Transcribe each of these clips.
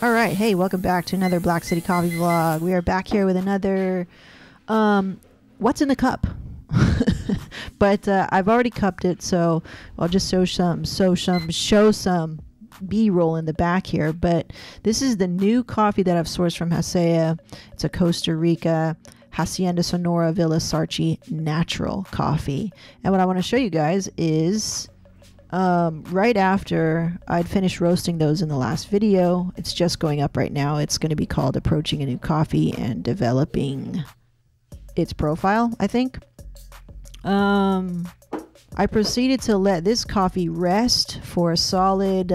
All right, hey, welcome back to another Black City Coffee vlog. We are back here with another what's in the cup. But I've already cupped it, so I'll just show some B-roll in the back here. But this is the new coffee that I've sourced from Hasea. It's a Costa Rica Hacienda Sonora Villa Sarchi natural coffee. And what I want to show you guys is right after I'd finished roasting those in the last video. It's just going up right now. It's going to be called Approaching a New Coffee and Developing its Profile, I think. I proceeded to let this coffee rest for a solid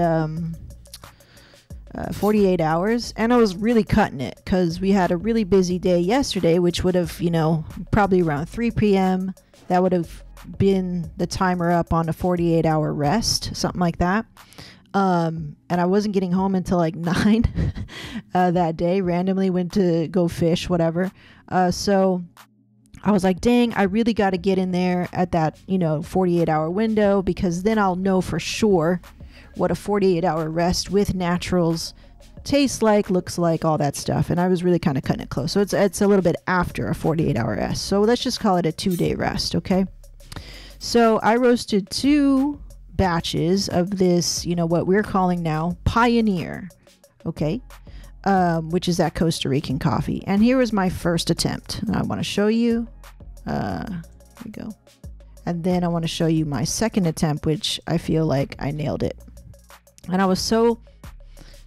48 hours, and I was really cutting it because we had a really busy day yesterday, which would have, probably around 3 p.m. that would have been the timer up on a 48-hour rest, something like that. And I wasn't getting home until like 9 that day. Randomly went to go fish, whatever. So I was like, dang, I really got to get in there at that 48-hour window, because then I'll know for sure what a 48-hour rest with naturals tastes like, looks like, all that stuff. And I was really kind of cutting it close. So it's a little bit after a 48-hour rest. So let's just call it a 2-day rest, okay? So I roasted 2 batches of this, what we're calling now Pioneer, okay? Which is that Costa Rican coffee. And here was my first attempt. I want to show you. Here we go. And then I want to show you my second attempt, which I feel like I nailed it. And I was so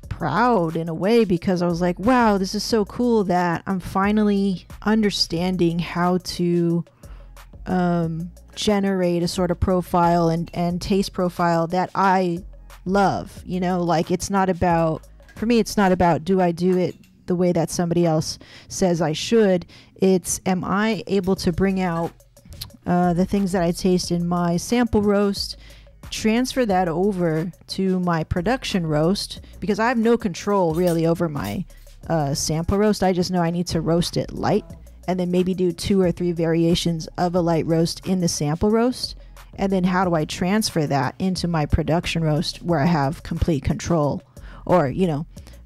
proud in a way, because I was like, wow, this is so cool that I'm finally understanding how to generate a sort of profile and taste profile that I love. Like, it's not about, for me, it's not about do I do it the way that somebody else says I should. It's, am I able to bring out the things that I taste in my sample roast, transfer that over to my production roast, because I have no control really over my sample roast. I just know I need to roast it light, and then maybe do 2 or 3 variations of a light roast in the sample roast. And then how do I transfer that into my production roast, where I have complete control, or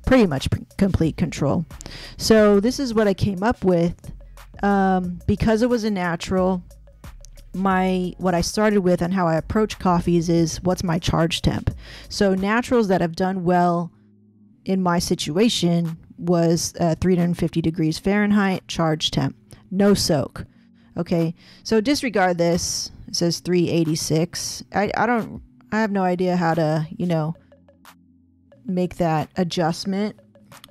pretty much complete control. So this is what I came up with. Because it was a natural, what I started with and how I approach coffees is, what's my charge temp? So naturals that have done well in my situation was 350 degrees Fahrenheit charge temp, no soak. Okay, so disregard this. It says 386. I have no idea how to make that adjustment,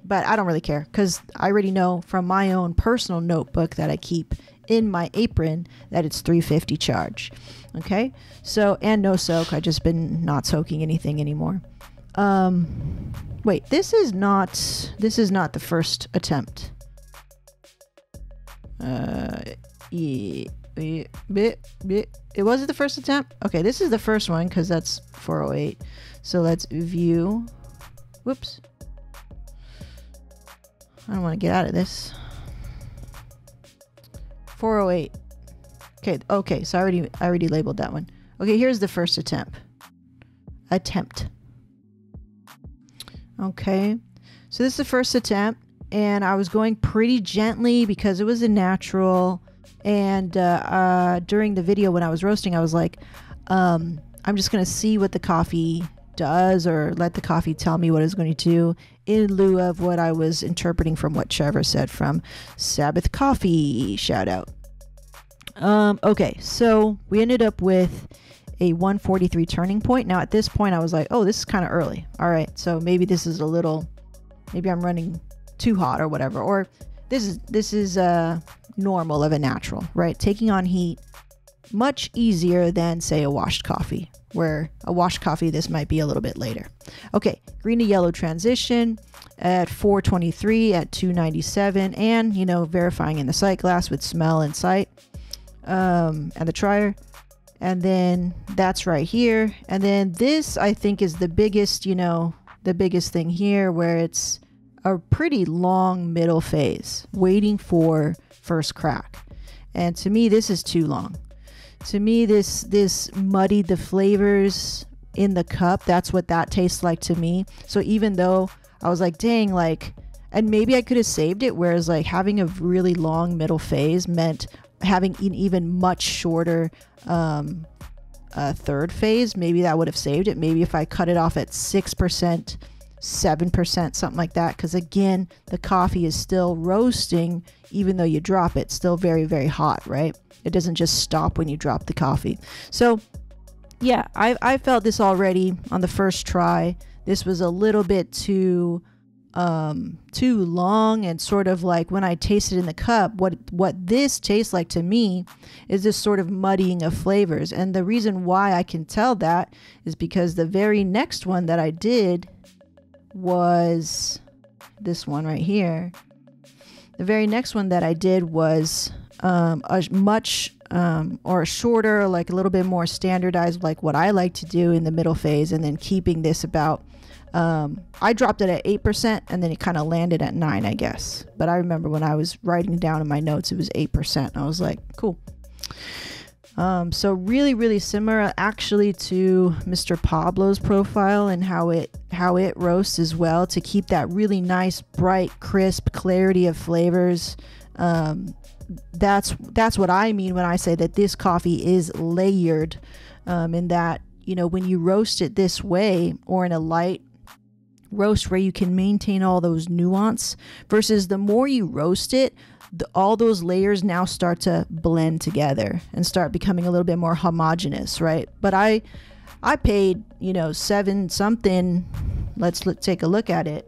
but I don't really care, because I already know from my own personal notebook that I keep in my apron that it's 350 charge. Okay, so, and no soak. I just been not soaking anything anymore. Wait, this is not the first attempt. It wasn't the first attempt. Okay, this is the first one, because that's 408. So let's view. Whoops, I don't want to get out of this. 408. Okay, so I already labeled that one. Okay, here's the first attempt. Okay, so this is the first attempt, and I was going pretty gently because it was a natural. And during the video when I was roasting, I was like, I'm just gonna see what the coffee does, or let the coffee tell me what it's going to do, in lieu of what I was interpreting from what Trevor said from Sabbath Coffee, shout out. Okay, so we ended up with a 143 turning point. Now at this point I was like, oh, this is kind of early. All right, so maybe this is maybe I'm running too hot or whatever, or this is normal of a natural, right? Taking on heat much easier than, say, a washed coffee, where a washed coffee, this might be a little bit later. Okay, green to yellow transition at 423 at 297, and verifying in the sight glass with smell and sight, and the trier. And then that's right here. And then this, I think, is the biggest thing here, where it's a pretty long middle phase waiting for first crack. And to me, this is too long. To me, this muddied the flavors in the cup. That's what that tastes like to me. So even though I was like, dang, like, and maybe I could have saved it. Whereas like having a really long middle phase meant having an even much shorter third phase. Maybe that would have saved it. Maybe if I cut it off at 6%, 7%, something like that. Because again, the coffee is still roasting even though you drop it. Still very, very hot, right? It doesn't just stop when you drop the coffee. So yeah, I felt this already on the first try. This was a little bit too long, and sort of like when I tasted in the cup, what this tastes like to me is this sort of muddying of flavors. And the reason why I can tell that is because the very next one that I did was this one right here. The very next one that I did was a much or shorter, like a little bit more standardized, like what I like to do in the middle phase, and then keeping this about I dropped it at 8%, and then it kind of landed at 9, I guess. But I remember when I was writing down in my notes, it was 8%. I was like, cool. So really, really similar actually to Mr. Pablo's profile and how it roasts as well, to keep that really nice, bright, crisp clarity of flavors. That's what I mean when I say that this coffee is layered, in that, you know, when you roast it this way, or in a light roast where you can maintain all those nuance, versus the more you roast it, all those layers now start to blend together and start becoming a little bit more homogeneous, right? But I paid, you know, 7 something. Let's take a look at it.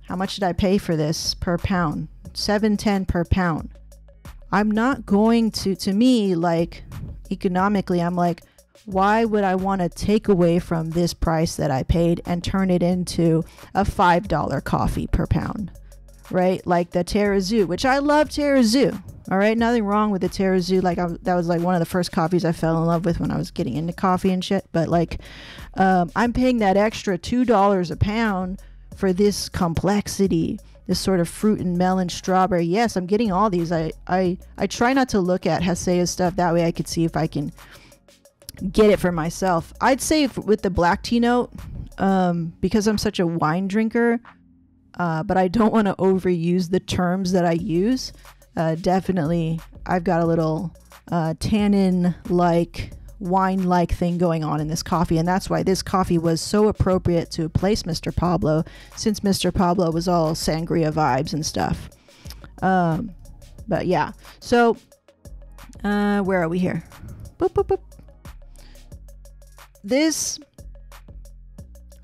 How much did I pay for this per pound? $7.10 per pound. I'm not going to me, like, economically, I'm like, why would I want to take away from this price that I paid and turn it into a $5 coffee per pound, right? Like the Terrazoo, which I love Terrazoo. All right, nothing wrong with the Terrazoo. Like that was like one of the first coffees I fell in love with when I was getting into coffee and shit. But like, I'm paying that extra $2 a pound for this complexity, this sort of fruit and melon, strawberry. Yes, I'm getting all these. I try not to look at Hasea stuff. That way I could see if I can get it for myself. I'd say with the black tea note, because I'm such a wine drinker, but I don't want to overuse the terms that I use. Definitely, I've got a little tannin-like, wine-like thing going on in this coffee, and that's why this coffee was so appropriate to place Mr. Pablo, since Mr. Pablo was all sangria vibes and stuff. But yeah, so where are we here? Boop, boop, boop.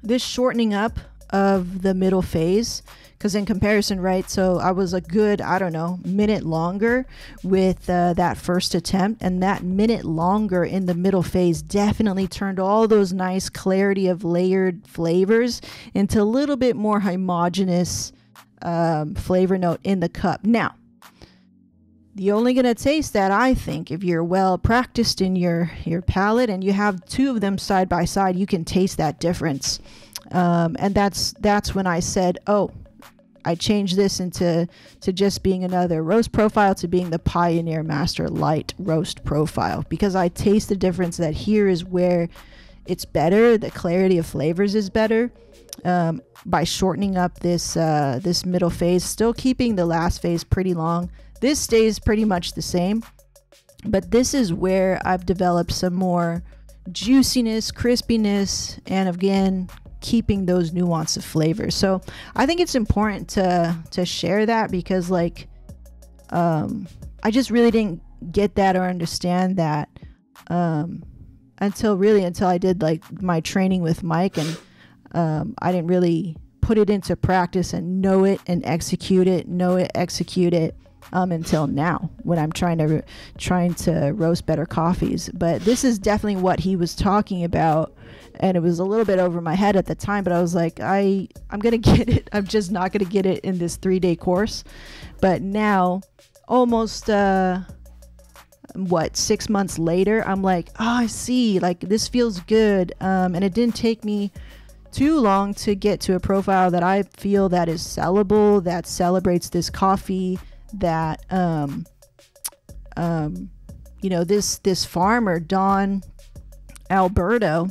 This shortening up of the middle phase, because in comparison, right, so I was a good, I don't know, minute longer with that first attempt, and that minute longer in the middle phase definitely turned all those nice clarity of layered flavors into a little bit more homogeneous flavor note in the cup. Now, you're only going to taste that, I think, if you're well practiced in your palate and you have 2 of them side by side. You can taste that difference. And that's when I said, oh, I changed this to just being another roast profile to being the Pioneer Master Light roast profile, because I taste the difference that here is where it's better. The clarity of flavors is better. By shortening up this middle phase, still keeping the last phase pretty long. This stays pretty much the same, but this is where I've developed some more juiciness, crispiness, and again, keeping those nuance of flavors. So I think it's important to share that, because like, I just really didn't get that or understand that until I did like my training with Mike, and I didn't really put it into practice and know it and execute it until now, when I'm trying to roast better coffees. But this is definitely what he was talking about, and it was a little bit over my head at the time, but I was like, I'm gonna get it. I'm just not gonna get it in this 3-day course. But now, almost 6 months later, I'm like, oh, I see, like this feels good. And it didn't take me too long to get to a profile that I feel that is sellable, that celebrates this coffee, that you know, this farmer, Don Alberto,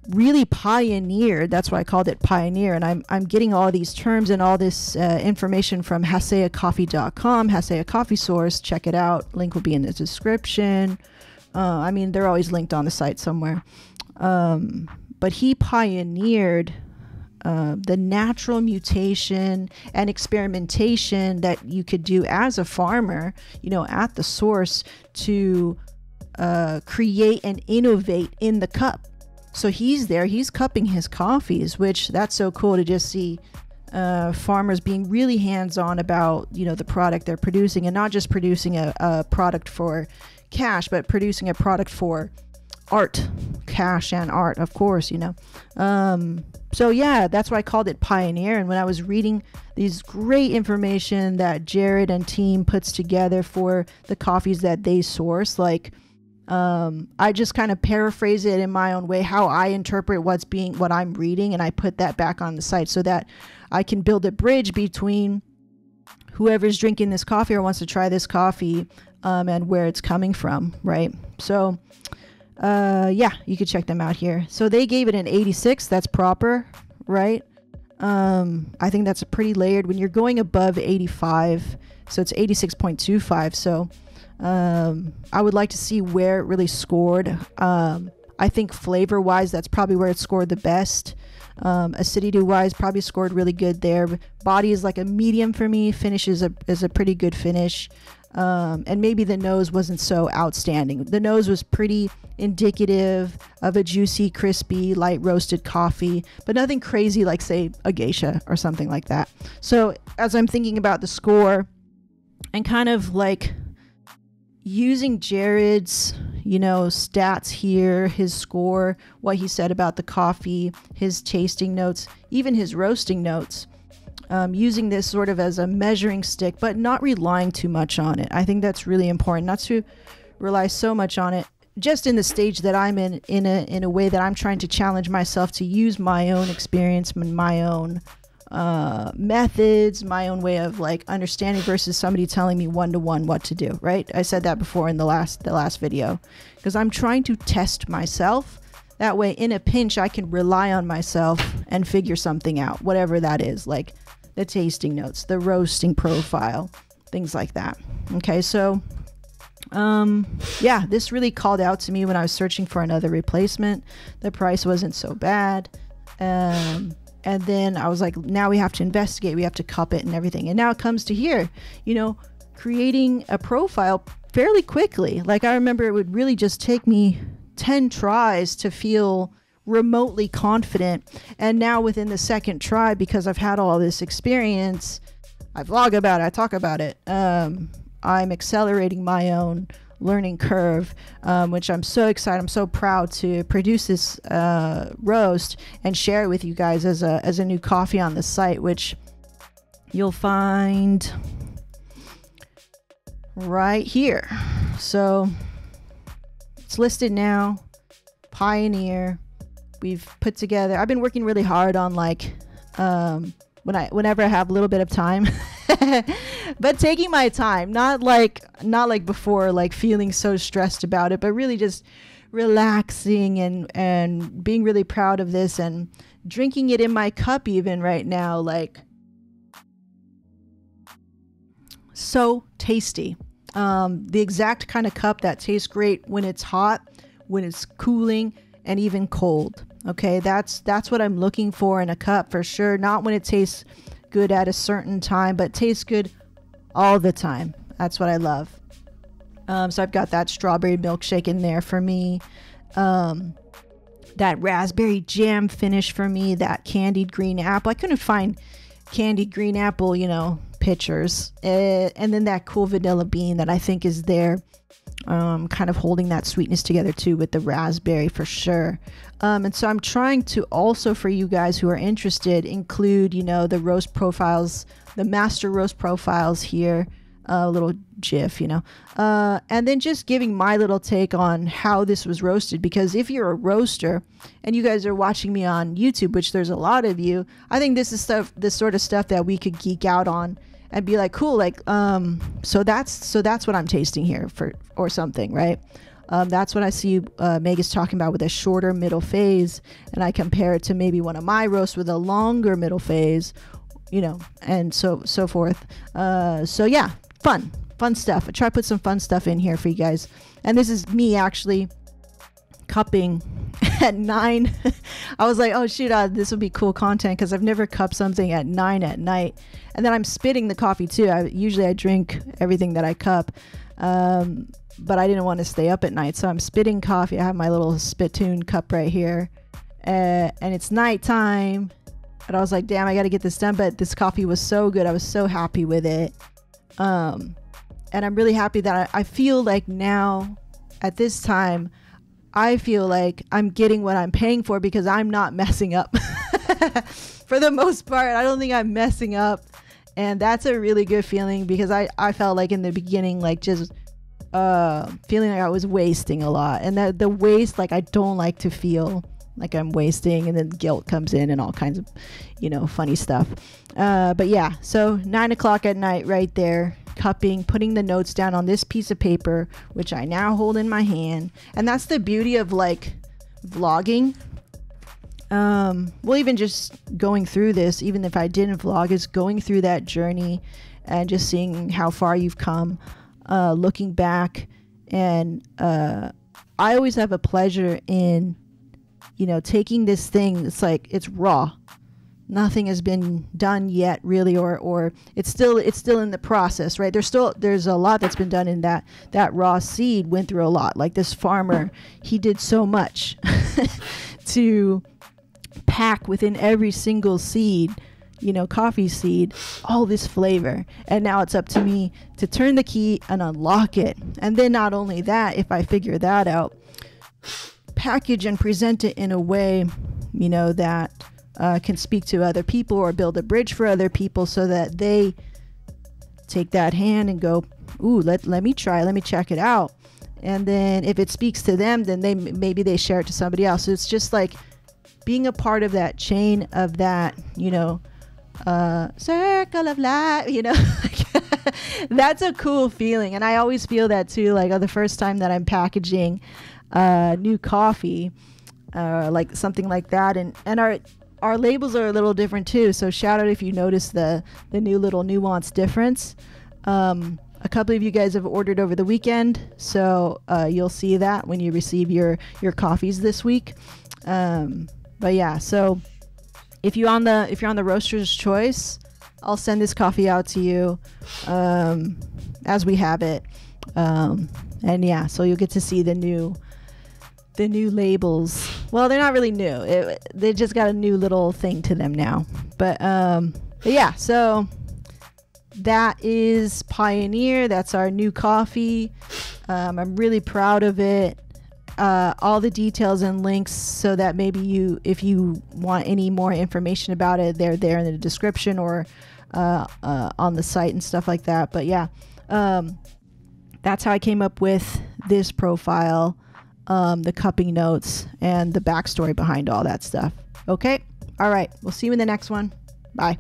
really pioneered. That's why I called it Pioneer. And I'm getting all these terms and all this information from haseacoffee.com, Hasea Coffee Source. Check it out. Link will be in the description. I mean, they're always linked on the site somewhere. But he pioneered the natural mutation and experimentation that you could do as a farmer, you know, at the source to create and innovate in the cup. So he's there, he's cupping his coffees, which that's so cool to just see farmers being really hands-on about, you know, the product they're producing, and not just producing a product for cash, but producing a product for art, cash and art, of course, you know. So yeah, that's why I called it Pioneer. And when I was reading these great information that Jared and team puts together for the coffees that they source, like, I just kind of paraphrase it in my own way, how I interpret what I'm reading, and I put that back on the site so that I can build a bridge between whoever's drinking this coffee or wants to try this coffee, and where it's coming from, right? So, yeah, you could check them out here. So they gave it an 86. That's proper, right? I think that's a pretty layered when you're going above 85. So it's 86.25. So, I would like to see where it really scored. I think flavor wise, that's probably where it scored the best. Acidity wise, probably scored really good there. Body is like a medium for me. Finish is a pretty good finish. And maybe the nose wasn't so outstanding. The nose was pretty indicative of a juicy, crispy, light roasted coffee, but nothing crazy like, say, a geisha or something like that. So as I'm thinking about the score and kind of like using Jared's, you know, stats here, his score, what he said about the coffee, his tasting notes, even his roasting notes, using this sort of as a measuring stick, but not relying too much on it. I think that's really important, not to rely so much on it, just in the stage that I'm in a way that I'm trying to challenge myself to use my own experience, my own methods, my own way of like understanding versus somebody telling me one-to-one what to do, right? I said that before in the last video, because I'm trying to test myself. That way, in a pinch, I can rely on myself and figure something out, whatever that is, like the tasting notes, the roasting profile, things like that. Okay, so yeah, this really called out to me when I was searching for another replacement. The price wasn't so bad. And then I was like, now we have to investigate, we have to cup it and everything. And now it comes to here, you know, creating a profile fairly quickly. Like, I remember it would really just take me 10 tries to feel remotely confident. And now within the second try, because I've had all this experience, I vlog about it, I talk about it, I'm accelerating my own learning curve, which I'm so excited. I'm so proud to produce this roast and share it with you guys as a new coffee on the site, which you'll find right here. So it's listed now. Pioneer. We've put together, I've been working really hard on like whenever I have a little bit of time but taking my time, not like before, like feeling so stressed about it, but really just relaxing and being really proud of this and drinking it in my cup even right now. Like, so tasty. The exact kind of cup that tastes great when it's hot, when it's cooling, and even cold. Okay, that's what I'm looking for in a cup for sure. Not when it tastes good at a certain time, but tastes good all the time. That's what I love. So I've got that strawberry milkshake in there for me. That raspberry jam finish for me. That candied green apple. I couldn't find candied green apple, you know, pictures. And then that cool vanilla bean that I think is there. Kind of holding that sweetness together too with the raspberry for sure. And so I'm trying to also, for you guys who are interested, include, you know, the roast profiles, the master roast profiles here, a little GIF, you know, and then just giving my little take on how this was roasted. Because if you're a roaster and you guys are watching me on YouTube, which there's a lot of you, I think this sort of stuff that we could geek out on and be like, cool, like, so that's what I'm tasting here or something, right? That's what I see Meg is talking about with a shorter middle phase, and I compare it to maybe one of my roasts with a longer middle phase, you know, and so forth. So yeah, fun stuff. I try to put some fun stuff in here for you guys. And this is me actually cupping at 9. I was like, oh shoot, this would be cool content, because I've never cupped something at 9 at night. And then I'm spitting the coffee too. Usually I drink everything that I cup, but I didn't want to stay up at night, so I'm spitting coffee. I have my little spittoon cup right here, and it's nighttime, and I was like, damn, I got to get this done. But this coffee was so good. I was so happy with it. And I'm really happy that I feel like now at this time, I feel like I'm getting what I'm paying for, because I'm not messing up. For the most part, I don't think I'm messing up. And that's a really good feeling, because I felt like in the beginning, like just feeling like I was wasting a lot. And the waste, like I don't like to feel like I'm wasting, and then guilt comes in and all kinds of, you know, funny stuff. But yeah, so 9 o'clock at night right there, cupping, putting the notes down on this piece of paper, which I now hold in my hand. And that's the beauty of like vlogging. Well, even just going through this, even if I didn't vlog, is going through that journey and just seeing how far you've come, looking back. And I always have a pleasure in, you know, taking this thing. It's like, it's raw. Nothing has been done yet, really, or it's still in the process, right? There's a lot that's been done in that raw seed went through a lot. Like this farmer, he did so much to pack within every single seed, you know, coffee seed, all this flavor. And now it's up to me to turn the key and unlock it. And then not only that, if I figure that out, package and present it in a way, you know, that can speak to other people or build a bridge for other people, so that they take that hand and go, ooh, let me try, let me check it out. And then if it speaks to them, then maybe they share it to somebody else. So it's just like being a part of that chain of that, you know, circle of life, you know. That's a cool feeling. And I always feel that too, like the first time that I'm packaging new coffee, like something like that. And our labels are a little different too. So shout out if you notice the new little nuance difference. A couple of you guys have ordered over the weekend, so you'll see that when you receive your coffees this week. But yeah, so if you're on the Roaster's Choice, I'll send this coffee out to you as we have it. And yeah, so you'll get to see the new labels. Well, they're not really new. They just got a new little thing to them now. But yeah, so that is Pioneer. That's our new coffee. I'm really proud of it. All the details and links, so that maybe if you want any more information about it, they're there in the description or on the site and stuff like that. But yeah, that's how I came up with this profile, the cupping notes, and the backstory behind all that stuff. Okay, all right, we'll see you in the next one. Bye.